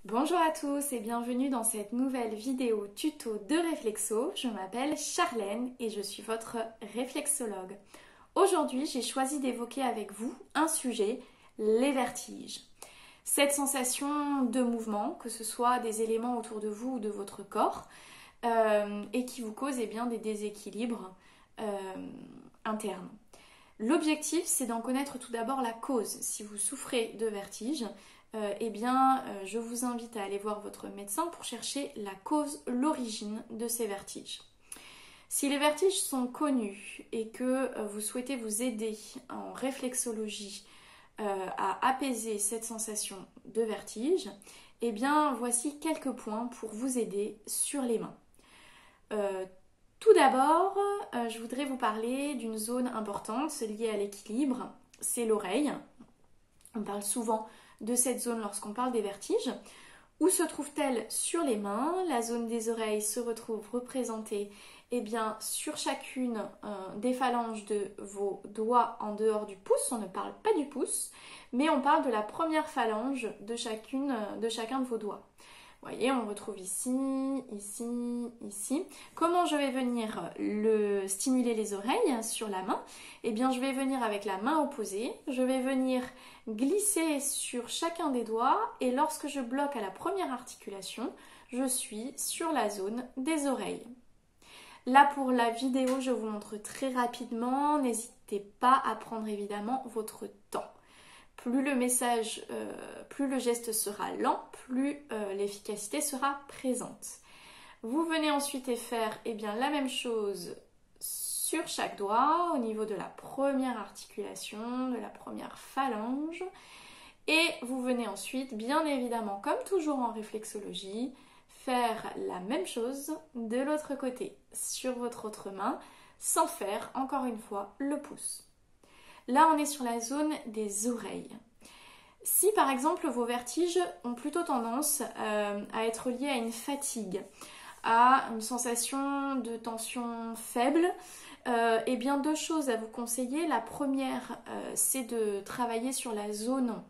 Bonjour à tous et bienvenue dans cette nouvelle vidéo tuto de Réflexo. Je m'appelle Charlène et je suis votre réflexologue. Aujourd'hui, j'ai choisi d'évoquer avec vous un sujet, les vertiges. Cette sensation de mouvement, que ce soit des éléments autour de vous ou de votre corps, et qui vous cause bien des déséquilibres internes. L'objectif, c'est d'en connaître tout d'abord la cause. Si vous souffrez de vertiges, je vous invite à aller voir votre médecin pour chercher la cause, l'origine de ces vertiges. Si les vertiges sont connus et que vous souhaitez vous aider en réflexologie à apaiser cette sensation de vertige, voici quelques points pour vous aider sur les mains. Tout d'abord, je voudrais vous parler d'une zone importante liée à l'équilibre, c'est l'oreille. On parle souvent de cette zone lorsqu'on parle des vertiges. Où se trouve-t-elle sur les mains? La zone des oreilles se retrouve représentée sur chacune des phalanges de vos doigts en dehors du pouce. On ne parle pas du pouce, mais on parle de la première phalange de chacun de vos doigts. Vous voyez, on retrouve ici, ici, ici. Comment je vais venir stimuler les oreilles sur la main? Je vais venir avec la main opposée. Je vais venir glisser sur chacun des doigts et lorsque je bloque à la première articulation, je suis sur la zone des oreilles. Là, pour la vidéo, je vous montre très rapidement. N'hésitez pas à prendre évidemment votre temps. Plus le geste sera lent, plus l'efficacité sera présente. Vous venez ensuite faire la même chose sur chaque doigt, au niveau de la première articulation, de la première phalange. Et vous venez ensuite, bien évidemment, comme toujours en réflexologie, faire la même chose de l'autre côté, sur votre autre main, sans faire, encore une fois, le pouce. Là, on est sur la zone des oreilles. Si par exemple vos vertiges ont plutôt tendance à être liés à une fatigue, à une sensation de tension faible, deux choses à vous conseiller. La première, c'est de travailler sur la zone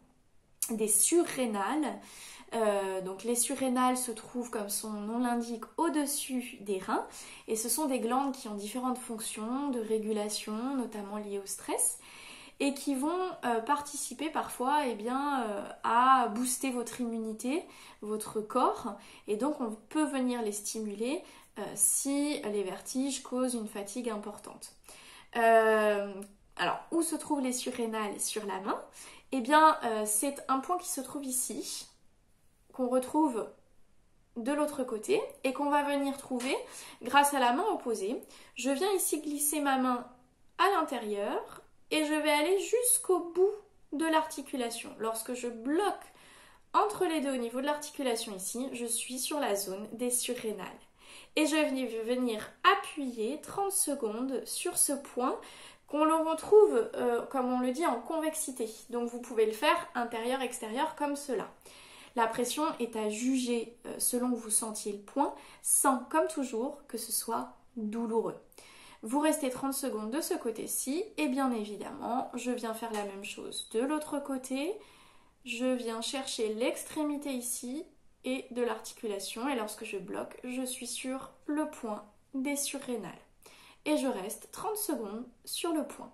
des surrénales. Donc les surrénales se trouvent, comme son nom l'indique, au-dessus des reins et ce sont des glandes qui ont différentes fonctions de régulation, notamment liées au stress, et qui vont participer parfois à booster votre immunité, votre corps, et donc on peut venir les stimuler si les vertiges causent une fatigue importante. Alors, où se trouvent les surrénales sur la main? C'est un point qui se trouve ici, qu'on retrouve de l'autre côté, et qu'on va venir trouver grâce à la main opposée. Je viens ici glisser ma main à l'intérieur, et je vais aller jusqu'au bout de l'articulation. Lorsque je bloque entre les deux au niveau de l'articulation ici, je suis sur la zone des surrénales. Et je vais venir appuyer 30 secondes sur ce point qu'on le retrouve, comme on le dit, en convexité. Donc vous pouvez le faire intérieur-extérieur comme cela. La pression est à juger selon que vous sentiez le point, sans, comme toujours, que ce soit douloureux. Vous restez 30 secondes de ce côté-ci et bien évidemment, je viens faire la même chose de l'autre côté. Je viens chercher l'extrémité ici et de l'articulation et lorsque je bloque, je suis sur le point des surrénales. Et je reste 30 secondes sur le point.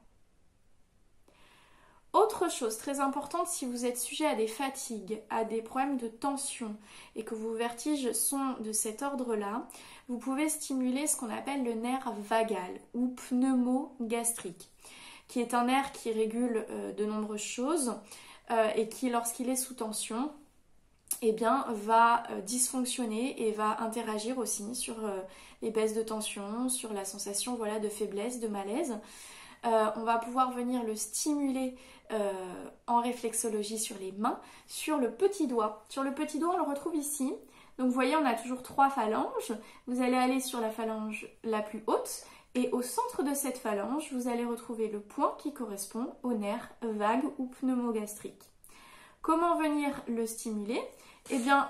Autre chose très importante, si vous êtes sujet à des fatigues, à des problèmes de tension et que vos vertiges sont de cet ordre-là, vous pouvez stimuler ce qu'on appelle le nerf vagal ou pneumogastrique, qui est un nerf qui régule de nombreuses choses et qui, lorsqu'il est sous tension, va dysfonctionner et va interagir aussi sur les baisses de tension, sur la sensation de faiblesse, de malaise. On va pouvoir venir le stimuler en réflexologie sur les mains, sur le petit doigt. Sur le petit doigt, on le retrouve ici. Donc vous voyez, on a toujours 3 phalanges. Vous allez aller sur la phalange la plus haute et au centre de cette phalange, vous allez retrouver le point qui correspond au nerf vague ou pneumogastrique. Comment venir le stimuler?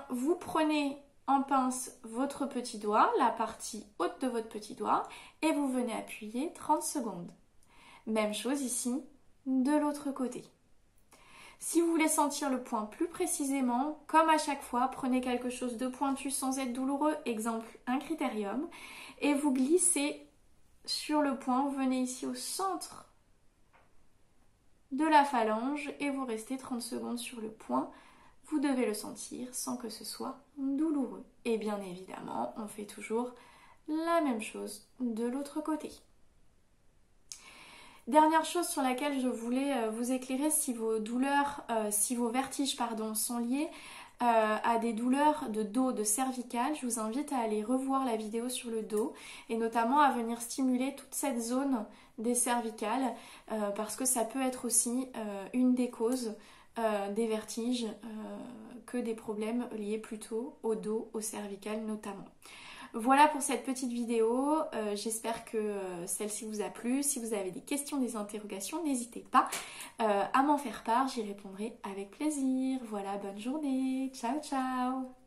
Vous prenez en pince votre petit doigt, la partie haute de votre petit doigt, et vous venez appuyer 30 secondes. Même chose ici, de l'autre côté. Si vous voulez sentir le point plus précisément, comme à chaque fois, prenez quelque chose de pointu sans être douloureux, exemple un critérium, et vous glissez sur le point, vous venez ici au centre de la phalange et vous restez 30 secondes sur le point. Vous devez le sentir sans que ce soit douloureux. Et bien évidemment, on fait toujours la même chose de l'autre côté. Dernière chose sur laquelle je voulais vous éclairer, si vos douleurs, si vos vertiges sont liés à des douleurs de dos, de cervicales, je vous invite à aller revoir la vidéo sur le dos et notamment à venir stimuler toute cette zone des cervicales parce que ça peut être aussi une des causes des vertiges que des problèmes liés plutôt au dos, aux cervicales notamment. Voilà pour cette petite vidéo, j'espère que celle-ci vous a plu. Si vous avez des questions, des interrogations, n'hésitez pas à m'en faire part, j'y répondrai avec plaisir. Voilà, bonne journée, ciao ciao.